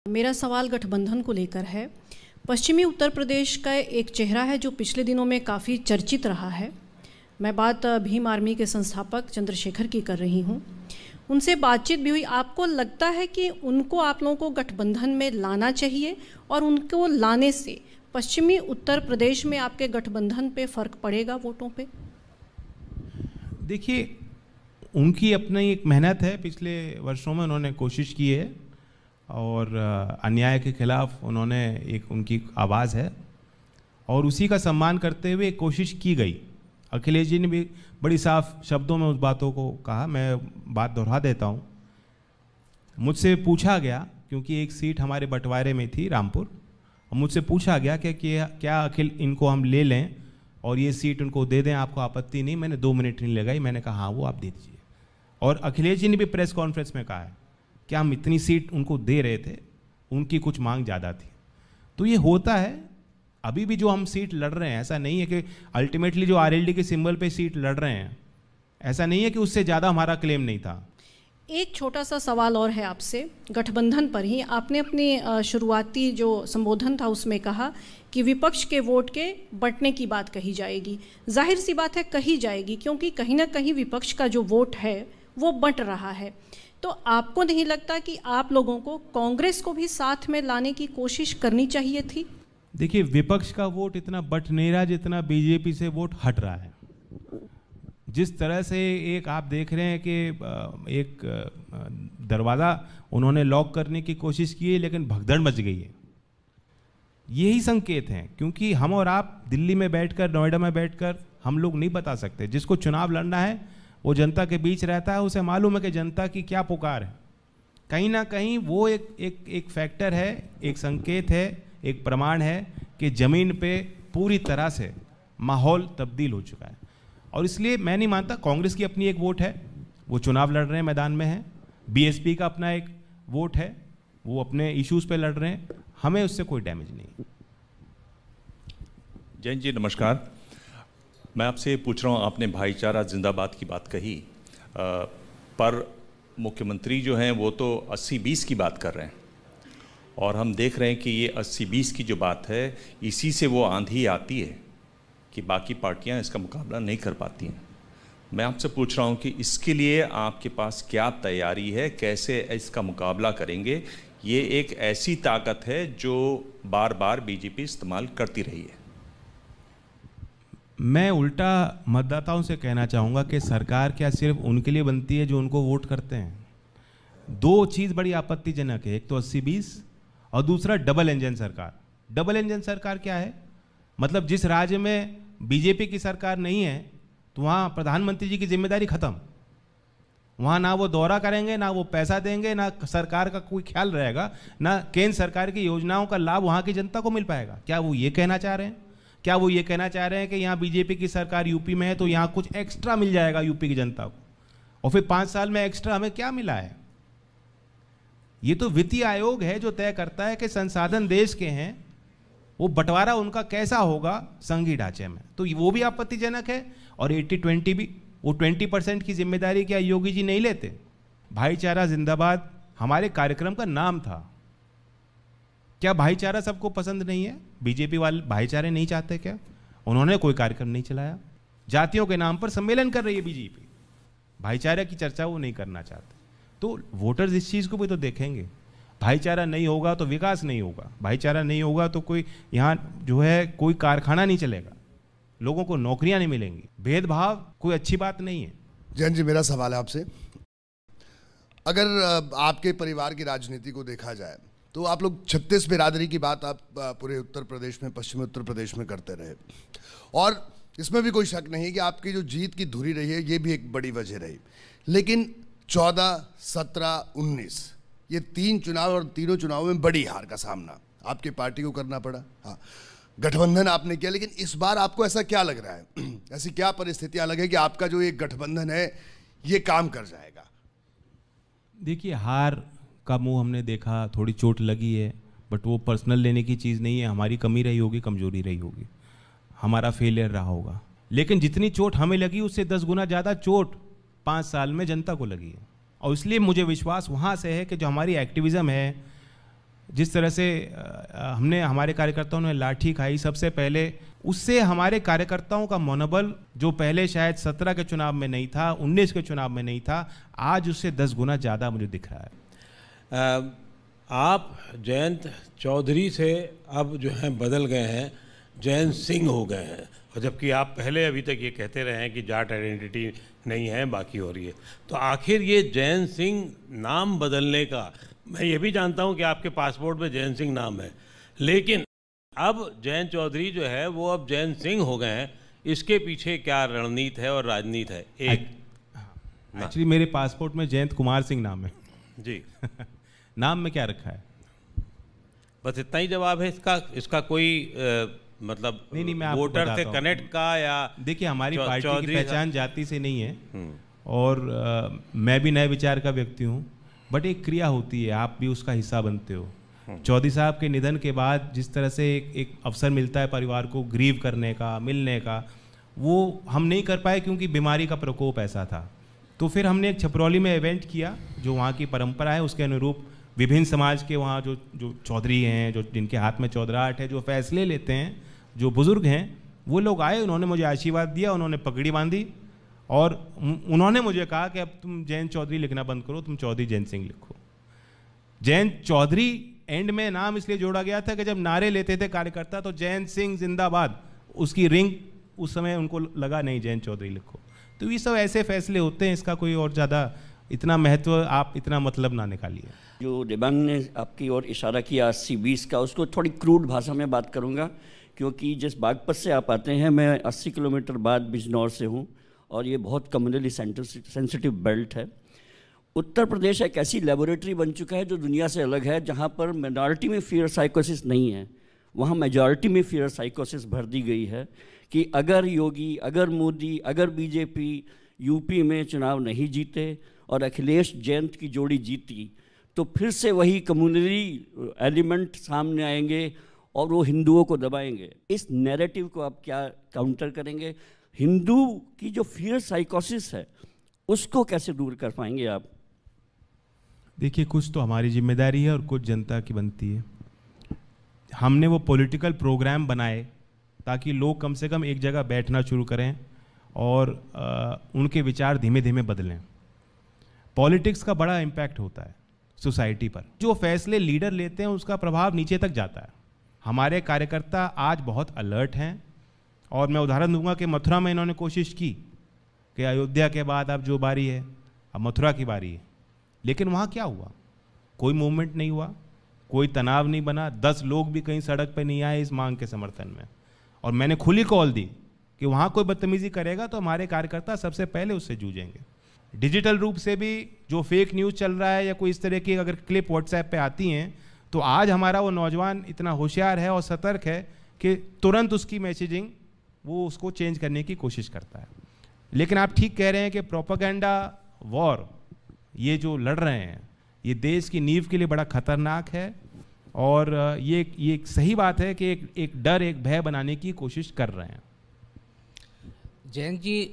मेरा सवाल गठबंधन को लेकर है। पश्चिमी उत्तर प्रदेश का एक चेहरा है जो पिछले दिनों में काफ़ी चर्चित रहा है। मैं बात भीम आर्मी के संस्थापक चंद्रशेखर की कर रही हूँ। उनसे बातचीत भी हुई। आपको लगता है कि उनको आप लोगों को गठबंधन में लाना चाहिए और उनको लाने से पश्चिमी उत्तर प्रदेश में आपके गठबंधन पे फ़र्क पड़ेगा वोटों पे? देखिए, उनकी अपनी एक मेहनत है। पिछले वर्षों में उन्होंने कोशिश की है और अन्याय के खिलाफ उन्होंने एक उनकी आवाज़ है और उसी का सम्मान करते हुए एक कोशिश की गई। अखिलेश जी ने भी बड़ी साफ शब्दों में उस बातों को कहा। मैं बात दोहरा देता हूँ। मुझसे पूछा गया, क्योंकि एक सीट हमारे बंटवारे में थी रामपुर, मुझसे पूछा गया कि क्या अखिल इनको हम ले लें और ये सीट उनको दे दें, आपको आपत्ति नहीं? मैंने 2 मिनट नहीं लगाई, मैंने कहा हाँ वो आप दे दीजिए। और अखिलेश जी ने भी प्रेस कॉन्फ्रेंस में कहा है कि हम इतनी सीट उनको दे रहे थे, उनकी कुछ मांग ज़्यादा थी। तो ये होता है। अभी भी जो हम सीट लड़ रहे हैं, ऐसा नहीं है कि अल्टीमेटली जो आरएलडी के सिंबल पे सीट लड़ रहे हैं, ऐसा नहीं है कि उससे ज़्यादा हमारा क्लेम नहीं था। एक छोटा सा सवाल और है आपसे गठबंधन पर ही। आपने अपनी शुरुआती जो संबोधन था उसमें कहा कि विपक्ष के वोट के बंटने की बात कही जाएगी। जाहिर सी बात है कही जाएगी, क्योंकि कहीं ना कहीं विपक्ष का जो वोट है वो बंट रहा है। तो आपको नहीं लगता कि आप लोगों को कांग्रेस को भी साथ में लाने की कोशिश करनी चाहिए थी? देखिए, विपक्ष का वोट इतना बंट नहीं रहा जितना बीजेपी से वोट हट रहा है। जिस तरह से एक आप देख रहे हैं कि एक दरवाज़ा उन्होंने लॉक करने की कोशिश की है, लेकिन भगदड़ मच गई है। यही संकेत हैं, क्योंकि हम और आप दिल्ली में बैठकर, नोएडा में बैठकर हम लोग नहीं बता सकते। जिसको चुनाव लड़ना है वो जनता के बीच रहता है, उसे मालूम है कि जनता की क्या पुकार है। कहीं ना कहीं वो एक फैक्टर है, एक संकेत है, एक प्रमाण है कि ज़मीन पे पूरी तरह से माहौल तब्दील हो चुका है। और इसलिए मैं नहीं मानता, कांग्रेस की अपनी एक वोट है, वो चुनाव लड़ रहे हैं, मैदान में है। बीएसपी का अपना एक वोट है, वो अपने इश्यूज़ पे लड़ रहे हैं। हमें उससे कोई डैमेज नहीं। जैन जी नमस्कार। मैं आपसे पूछ रहा हूँ, आपने भाईचारा जिंदाबाद की बात कही, पर मुख्यमंत्री जो हैं वो तो 80-20 की बात कर रहे हैं और हम देख रहे हैं कि ये 80-20 की जो बात है, इसी से वो आंधी आती है कि बाकी पार्टियां इसका मुकाबला नहीं कर पाती हैं। मैं आपसे पूछ रहा हूं कि इसके लिए आपके पास क्या तैयारी है, कैसे इसका मुकाबला करेंगे? ये एक ऐसी ताकत है जो बार बार बीजेपी इस्तेमाल करती रही है। मैं उल्टा मतदाताओं से कहना चाहूँगा कि सरकार क्या सिर्फ उनके लिए बनती है जो उनको वोट करते हैं। 2 चीज़ बड़ी आपत्तिजनक है, एक तो 80-20 और दूसरा डबल इंजन सरकार। डबल इंजन सरकार क्या है? मतलब जिस राज्य में बीजेपी की सरकार नहीं है तो वहाँ प्रधानमंत्री जी की जिम्मेदारी खत्म। वहाँ ना वो दौरा करेंगे, ना वो पैसा देंगे, ना सरकार का कोई ख्याल रहेगा, ना केंद्र सरकार की योजनाओं का लाभ वहाँ की जनता को मिल पाएगा। क्या वो ये कहना चाह रहे हैं? क्या वो ये कहना चाह रहे हैं कि यहाँ बीजेपी की सरकार यूपी में है तो यहाँ कुछ एक्स्ट्रा मिल जाएगा यूपी की जनता को, और फिर 5 साल में एक्स्ट्रा हमें क्या मिला है? ये तो वित्तीय आयोग है जो तय करता है कि संसाधन देश के हैं, वो बंटवारा उनका कैसा होगा संघीय ढांचे में। तो वो भी आपत्तिजनक है। और 80-20 भी, वो 20% की जिम्मेदारी क्या योगी जी नहीं लेते? भाईचारा जिंदाबाद हमारे कार्यक्रम का नाम था। क्या भाईचारा सबको पसंद नहीं है? बीजेपी वाले भाईचारे नहीं चाहते क्या? उन्होंने कोई कार्यक्रम नहीं चलाया। जातियों के नाम पर सम्मेलन कर रही है बीजेपी, भाईचारे की चर्चा वो नहीं करना चाहते। तो वोटर्स इस चीज़ को भी तो देखेंगे। भाईचारा नहीं होगा तो विकास नहीं होगा, भाईचारा नहीं होगा तो कोई यहाँ जो है कोई कारखाना नहीं चलेगा, लोगों को नौकरियां नहीं मिलेंगी। भेदभाव कोई अच्छी बात नहीं है। जैन जी, मेरा सवाल है आपसे, अगर आपके परिवार की राजनीति को देखा जाए तो आप लोग 36 बिरादरी की बात आप पूरे उत्तर प्रदेश में, पश्चिमी उत्तर प्रदेश में करते रहे, और इसमें भी कोई शक नहीं कि आपकी जो जीत की धुरी रही है ये भी एक बड़ी वजह रही। लेकिन 14, 17, 19 ये 3 चुनाव, और तीनों चुनावों में बड़ी हार का सामना आपकी पार्टी को करना पड़ा। हाँ, गठबंधन आपने किया, लेकिन इस बार आपको ऐसा क्या लग रहा है, ऐसी क्या परिस्थितियां लगे कि आपका जो एक गठबंधन है ये काम कर जाएगा? देखिए, हार का मुंह हमने देखा, थोड़ी चोट लगी है, बट वो पर्सनल लेने की चीज़ नहीं है। हमारी कमी रही होगी, कमजोरी रही होगी, हमारा फेलियर रहा होगा। लेकिन जितनी चोट हमें लगी उससे 10 गुना ज़्यादा चोट 5 साल में जनता को लगी है। और इसलिए मुझे विश्वास वहाँ से है कि जो हमारी एक्टिविज़म है, जिस तरह से हमने हमारे कार्यकर्ताओं ने लाठी खाई सबसे पहले, उससे हमारे कार्यकर्ताओं का मनोबल जो पहले शायद 17 के चुनाव में नहीं था, 19 के चुनाव में नहीं था, आज उससे 10 गुना ज़्यादा मुझे दिख रहा है। आप जयंत चौधरी से अब जो है बदल गए हैं, जयंत सिंह हो गए हैं, और जबकि आप पहले अभी तक ये कहते रहे हैं कि जाट आइडेंटिटी नहीं है, बाकी हो रही है। तो आखिर ये जयंत सिंह नाम बदलने का, मैं ये भी जानता हूँ कि आपके पासपोर्ट में जयंत सिंह नाम है, लेकिन अब जयंत चौधरी जो है वो अब जयंत सिंह हो गए हैं, इसके पीछे क्या रणनीति है और राजनीति है? एक एक्चुअली मेरे पासपोर्ट में जयंत कुमार सिंह नाम है जी। नाम में क्या रखा है? बस इतना ही जवाब है इसका कोई मतलब नहीं, मैं आपको वोटर से बताता हूँ। कनेक्ट का, या देखिए हमारी पार्टी की पहचान जाति से नहीं है, और मैं भी नए विचार का व्यक्ति हूँ, बट एक क्रिया होती है, आप भी उसका हिस्सा बनते हो। चौधरी साहब के निधन के बाद जिस तरह से एक अवसर मिलता है परिवार को ग्रीव करने का, मिलने का, वो हम नहीं कर पाए क्योंकि बीमारी का प्रकोप ऐसा था। तो फिर हमने एक छपरौली में इवेंट किया, जो वहाँ की परंपरा है उसके अनुरूप विभिन्न समाज के वहाँ जो चौधरी हैं, जो जिनके हाथ में चौधराहट है, जो फैसले लेते हैं, जो बुज़ुर्ग हैं, वो लोग आए, उन्होंने मुझे आशीर्वाद दिया, उन्होंने पगड़ी बांधी और उन्होंने मुझे कहा कि अब तुम जयंत चौधरी लिखना बंद करो, तुम चौधरी जयंत सिंह लिखो। जयंत चौधरी एंड में नाम इसलिए जोड़ा गया था कि जब नारे लेते थे कार्यकर्ता तो जयंत सिंह जिंदाबाद, उसकी रिंग उस समय उनको लगा नहीं जयंत चौधरी लिखो। तो ये सब ऐसे फैसले होते हैं, इसका कोई और ज़्यादा इतना महत्व आप इतना मतलब ना निकालिए। जो देवांग ने आपकी ओर इशारा किया 80-20 का, उसको थोड़ी क्रूड भाषा में बात करूंगा, क्योंकि जिस बागपत से आप आते हैं, मैं 80 किलोमीटर बाद बिजनौर से हूं, और ये बहुत कम्युनली सेंसिटिव बेल्ट है। उत्तर प्रदेश एक ऐसी लेबोरेटरी बन चुका है जो दुनिया से अलग है, जहाँ पर माइनॉरिटी में फियर साइकोसिस नहीं है, वहाँ मेजॉरिटी में फियर साइकोसिस भर दी गई है कि अगर योगी, अगर मोदी, अगर बीजेपी यूपी में चुनाव नहीं जीते और अखिलेश जयंत की जोड़ी जीती, तो फिर से वही कम्युनली एलिमेंट सामने आएंगे और वो हिंदुओं को दबाएंगे। इस नैरेटिव को आप क्या काउंटर करेंगे? हिंदू की जो फियर साइकोसिस है उसको कैसे दूर कर पाएंगे आप? देखिए, कुछ तो हमारी जिम्मेदारी है और कुछ जनता की बनती है। हमने वो पॉलिटिकल प्रोग्राम बनाए ताकि लोग कम से कम एक जगह बैठना शुरू करें और उनके विचार धीमे धीमे बदलें। पॉलिटिक्स का बड़ा इम्पैक्ट होता है सोसाइटी पर। जो फैसले लीडर लेते हैं उसका प्रभाव नीचे तक जाता है। हमारे कार्यकर्ता आज बहुत अलर्ट हैं, और मैं उदाहरण दूंगा कि मथुरा में इन्होंने कोशिश की कि अयोध्या के बाद अब जो बारी है, अब मथुरा की बारी है, लेकिन वहाँ क्या हुआ? कोई मूवमेंट नहीं हुआ, कोई तनाव नहीं बना, 10 लोग भी कहीं सड़क पर नहीं आए इस मांग के समर्थन में। और मैंने खुली कॉल दी कि वहाँ कोई बदतमीजी करेगा तो हमारे कार्यकर्ता सबसे पहले उससे जूझेंगे। डिजिटल रूप से भी जो फेक न्यूज़ चल रहा है या कोई इस तरह की अगर क्लिप व्हाट्सएप पे आती हैं, तो आज हमारा वो नौजवान इतना होशियार है और सतर्क है कि तुरंत उसकी मैसेजिंग वो उसको चेंज करने की कोशिश करता है। लेकिन आप ठीक कह रहे हैं कि प्रोपेगेंडा वॉर ये जो लड़ रहे हैं, ये देश की नींव के लिए बड़ा खतरनाक है, और ये एक सही बात है कि एक डर, एक भय बनाने की कोशिश कर रहे हैं। जयंत जी,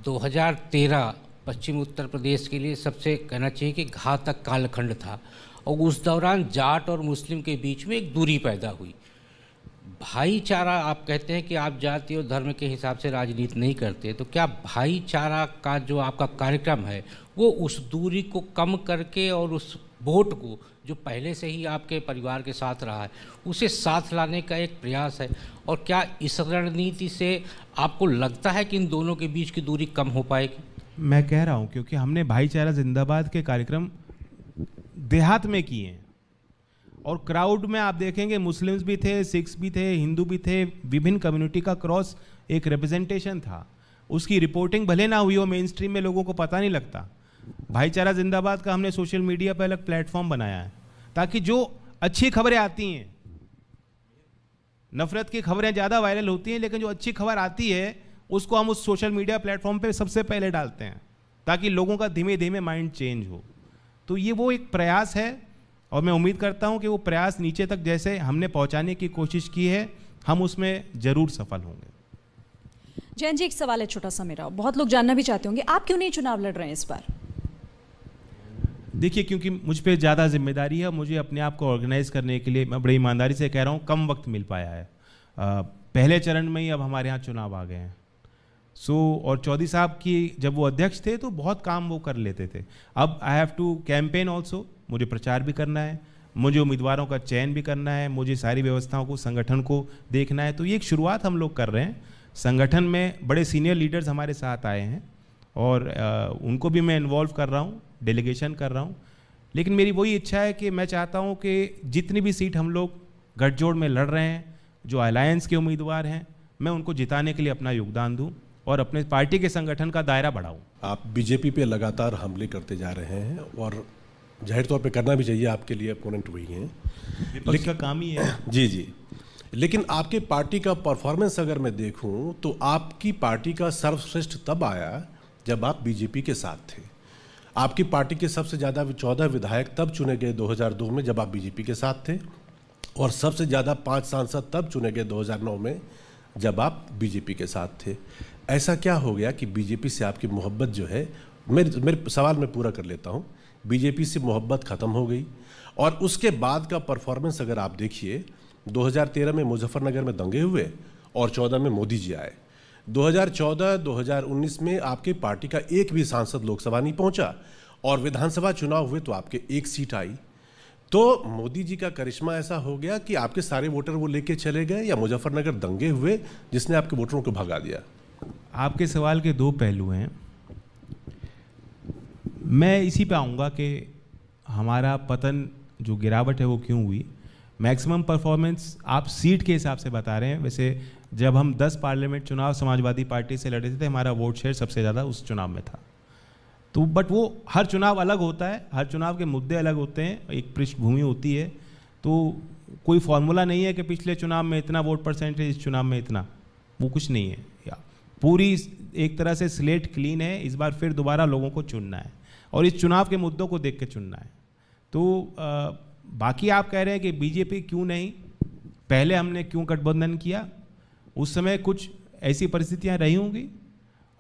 2013 पश्चिम उत्तर प्रदेश के लिए सबसे कहना चाहिए कि घातक कालखंड था, और उस दौरान जाट और मुस्लिम के बीच में एक दूरी पैदा हुई। भाईचारा, आप कहते हैं कि आप जाति और धर्म के हिसाब से राजनीति नहीं करते, तो क्या भाईचारा का जो आपका कार्यक्रम है वो उस दूरी को कम करके और उस वोट को जो पहले से ही आपके परिवार के साथ रहा है उसे साथ लाने का एक प्रयास है? और क्या इस रणनीति से आपको लगता है कि इन दोनों के बीच की दूरी कम हो पाएगी? मैं कह रहा हूँ, क्योंकि हमने भाईचारा जिंदाबाद के कार्यक्रम देहात में किए हैं, और क्राउड में आप देखेंगे मुस्लिम्स भी थे, सिख्स भी थे, हिंदू भी थे, विभिन्न कम्युनिटी का क्रॉस एक रिप्रेजेंटेशन था। उसकी रिपोर्टिंग भले ना हुई हो मेन स्ट्रीम में, लोगों को पता नहीं लगता। भाईचारा जिंदाबाद का हमने सोशल मीडिया पर अलग प्लेटफॉर्म बनाया है, ताकि जो अच्छी खबरें आती हैं, नफरत की खबरें ज़्यादा वायरल होती हैं, लेकिन जो अच्छी खबर आती है उसको हम उस सोशल मीडिया प्लेटफॉर्म पे सबसे पहले डालते हैं, ताकि लोगों का धीमे धीमे माइंड चेंज हो। तो ये वो एक प्रयास है, और मैं उम्मीद करता हूं कि वो प्रयास नीचे तक जैसे हमने पहुंचाने की कोशिश की है, हम उसमें जरूर सफल होंगे। जयंत जी, एक सवाल है छोटा सा मेरा, बहुत लोग जानना भी चाहते होंगे, आप क्यों नहीं चुनाव लड़ रहे हैं इस बार? देखिए, क्योंकि मुझ पे ज़्यादा जिम्मेदारी है, मुझे अपने आप को ऑर्गेनाइज करने के लिए, मैं बड़ी ईमानदारी से कह रहा हूँ, कम वक्त मिल पाया है। पहले चरण में ही अब हमारे यहाँ चुनाव आ गए हैं। और चौधरी साहब की जब वो अध्यक्ष थे तो बहुत काम वो कर लेते थे। अब I have to campaign also, मुझे प्रचार भी करना है, मुझे उम्मीदवारों का चयन भी करना है, मुझे सारी व्यवस्थाओं को, संगठन को देखना है। तो ये एक शुरुआत हम लोग कर रहे हैं। संगठन में बड़े सीनियर लीडर्स हमारे साथ आए हैं और उनको भी मैं इन्वॉल्व कर रहा हूँ, डेलीगेशन कर रहा हूँ। लेकिन मेरी वही इच्छा है कि मैं चाहता हूँ कि जितनी भी सीट हम लोग गठजोड़ में लड़ रहे हैं, जो अलायंस के उम्मीदवार हैं, मैं उनको जिताने के लिए अपना योगदान दूँ और अपने पार्टी के संगठन का दायरा बढ़ाऊँ। आप बीजेपी पे लगातार हमले करते जा रहे हैं और जाहिर तौर पे करना भी चाहिए, आपके लिए अपोनेंट वही हैं, विपक्ष का काम ही है। जी जी। लेकिन आपके पार्टी का परफॉर्मेंस अगर मैं देखूं तो आपकी पार्टी का सर्वश्रेष्ठ तब आया जब आप बीजेपी के साथ थे। आपकी पार्टी के सबसे ज़्यादा 14 विधायक तब चुने गए 2002 में जब आप बीजेपी के साथ थे, और सबसे ज़्यादा 5 सांसद तब चुने गए 2009 में जब आप बीजेपी के साथ थे। ऐसा क्या हो गया कि बीजेपी से आपकी मोहब्बत जो है, मेरे सवाल मैं पूरा कर लेता हूँ, बीजेपी से मोहब्बत ख़त्म हो गई? और उसके बाद का परफॉर्मेंस अगर आप देखिए, 2013 में मुजफ्फरनगर में दंगे हुए और 14 में मोदी जी आए। 2014-2019 में आपके पार्टी का एक भी सांसद लोकसभा नहीं पहुंचा और विधानसभा चुनाव हुए तो आपके एक सीट आई। तो मोदी जी का करिश्मा ऐसा हो गया कि आपके सारे वोटर वो लेके चले गए, या मुजफ्फरनगर दंगे हुए जिसने आपके वोटरों को भगा दिया? आपके सवाल के दो पहलू हैं। मैं इसी पे आऊँगा कि हमारा पतन, जो गिरावट है वो क्यों हुई। मैक्सिमम परफॉर्मेंस आप सीट के हिसाब से बता रहे हैं। वैसे जब हम 10 पार्लियामेंट चुनाव समाजवादी पार्टी से लड़े थे, हमारा वोट शेयर सबसे ज़्यादा उस चुनाव में था। तो बट वो हर चुनाव अलग होता है, हर चुनाव के मुद्दे अलग होते हैं, एक पृष्ठभूमि होती है। तो कोई फॉर्मूला नहीं है कि पिछले चुनाव में इतना वोट परसेंटेज, इस चुनाव में इतना, वो कुछ नहीं है। या पूरी एक तरह से स्लेट क्लीन है। इस बार फिर दोबारा लोगों को चुनना है और इस चुनाव के मुद्दों को देख के चुनना है। तो बाकी आप कह रहे हैं कि बीजेपी क्यों नहीं, पहले हमने क्यों गठबंधन किया, उस समय कुछ ऐसी परिस्थितियां रही होंगी।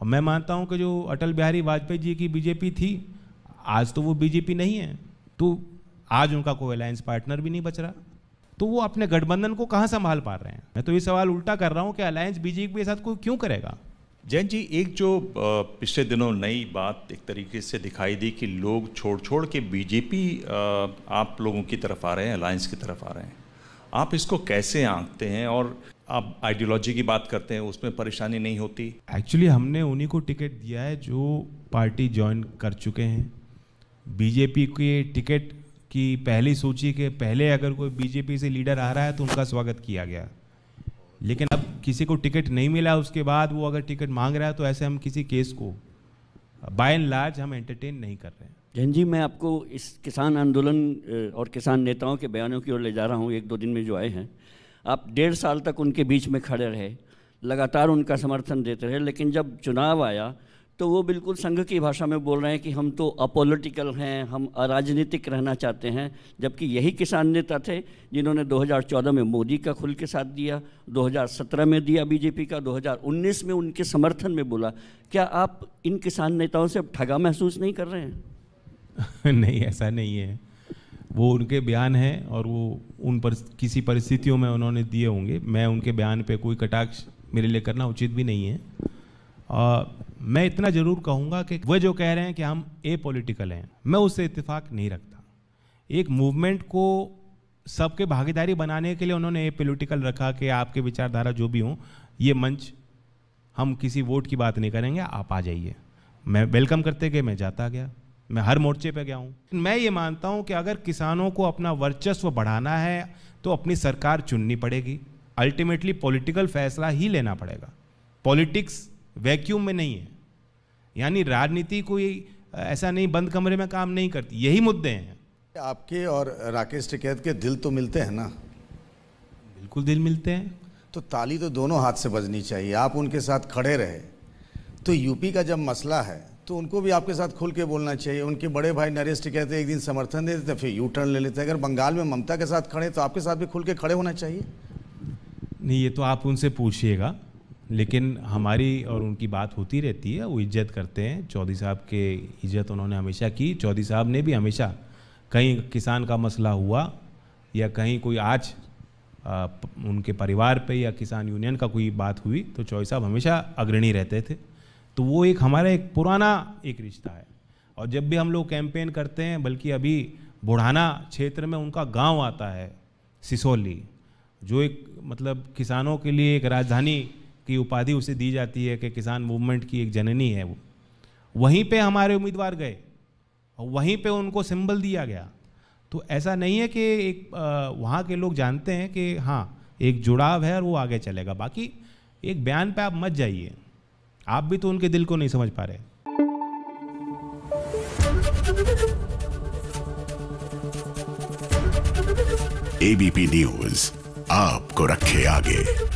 और मैं मानता हूं कि जो अटल बिहारी वाजपेयी जी की बीजेपी थी, आज तो वो बीजेपी नहीं है, तो आज उनका कोई अलायंस पार्टनर भी नहीं बच रहा, तो वो अपने गठबंधन को कहाँ संभाल पा रहे हैं। मैं तो ये सवाल उल्टा कर रहा हूँ कि अलायंस बीजेपी के साथ कोई क्यों करेगा। जैन जी, एक जो पिछले दिनों नई बात एक तरीके से दिखाई दी कि लोग छोड़ के बीजेपी आप लोगों की तरफ आ रहे हैं, अलायंस की तरफ आ रहे हैं, आप इसको कैसे आंकते हैं? और आप आइडियोलॉजी की बात करते हैं, उसमें परेशानी नहीं होती? एक्चुअली हमने उन्हीं को टिकट दिया है जो पार्टी ज्वाइन कर चुके हैं। बीजेपी के टिकट की पहली सूची के पहले अगर कोई बीजेपी से लीडर आ रहा है तो उनका स्वागत किया गया। लेकिन अब किसी को टिकट नहीं मिला, उसके बाद वो अगर टिकट मांग रहा है, तो ऐसे हम किसी केस को बाय एंड लार्ज हम एंटरटेन नहीं कर रहे हैं। जैन जी, मैं आपको इस किसान आंदोलन और किसान नेताओं के बयानों की ओर ले जा रहा हूँ। 1-2 दिन में जो आए हैं, आप 1.5 साल तक उनके बीच में खड़े रहे, लगातार उनका समर्थन देते रहे, लेकिन जब चुनाव आया तो वो बिल्कुल संघ की भाषा में बोल रहे हैं कि हम तो अपोलिटिकल हैं, हम अराजनीतिक रहना चाहते हैं। जबकि यही किसान नेता थे जिन्होंने 2014 में मोदी का खुल के साथ दिया, 2017 में दिया बीजेपी का, 2019 में उनके समर्थन में बोला। क्या आप इन किसान नेताओं से अब ठगा महसूस नहीं कर रहे हैं? नहीं, ऐसा नहीं है। वो उनके बयान हैं और वो किसी परिस्थितियों में उन्होंने दिए होंगे। मैं उनके बयान पे कोई कटाक्ष मेरे लिए करना उचित भी नहीं है। मैं इतना ज़रूर कहूँगा कि वह जो कह रहे हैं कि हम एपॉलिटिकल हैं, मैं उससे इत्तेफाक नहीं रखता। एक मूवमेंट को सबके भागीदारी बनाने के लिए उन्होंने एपॉलिटिकल रखा कि आपके विचारधारा जो भी हो, ये मंच, हम किसी वोट की बात नहीं करेंगे, आप आ जाइए। मैं वेलकम करते गए, मैं जाता गया, मैं हर मोर्चे पे गया हूँ। मैं ये मानता हूँ कि अगर किसानों को अपना वर्चस्व बढ़ाना है तो अपनी सरकार चुननी पड़ेगी। अल्टीमेटली पॉलिटिकल फैसला ही लेना पड़ेगा। पॉलिटिक्स वैक्यूम में नहीं है, यानी राजनीति कोई ऐसा नहीं बंद कमरे में काम नहीं करती। यही मुद्दे हैं। आपके और राकेश टिकैत के दिल तो मिलते हैं ना? बिल्कुल दिल मिलते हैं। तो ताली तो दोनों हाथ से बजनी चाहिए। आप उनके साथ खड़े रहे, तो यूपी का जब मसला है तो उनको भी आपके साथ खुल के बोलना चाहिए। उनके बड़े भाई नरेश टिकैत एक दिन समर्थन दे देते, फिर यू टर्न ले लेते। अगर बंगाल में ममता के साथ खड़े तो आपके साथ भी खुल के खड़े होना चाहिए। नहीं, ये तो आप उनसे पूछिएगा। लेकिन हमारी और उनकी बात होती रहती है, वो इज्जत करते हैं। चौधरी साहब के इज्जत उन्होंने हमेशा की। चौधरी साहब ने भी हमेशा कहीं किसान का मसला हुआ या कहीं कोई आज उनके परिवार पे या किसान यूनियन का कोई बात हुई तो चौधरी साहब हमेशा अग्रणी रहते थे। तो वो एक हमारा एक पुराना एक रिश्ता है। और जब भी हम लोग कैंपेन करते हैं, बल्कि अभी बुढ़ाना क्षेत्र में उनका गांव आता है सिसोली, जो एक मतलब किसानों के लिए एक राजधानी की उपाधि उसे दी जाती है कि किसान मूवमेंट की एक जननी है वो। वहीं पे हमारे उम्मीदवार गए और वहीं पे उनको सिंबल दिया गया। तो ऐसा नहीं है कि एक वहाँ के लोग जानते हैं कि हाँ एक जुड़ाव है और वो आगे चलेगा। बाकी एक बयान पे आप मत जाइए, आप भी तो उनके दिल को नहीं समझ पा रहे। एबीपी न्यूज आपको रखे आगे।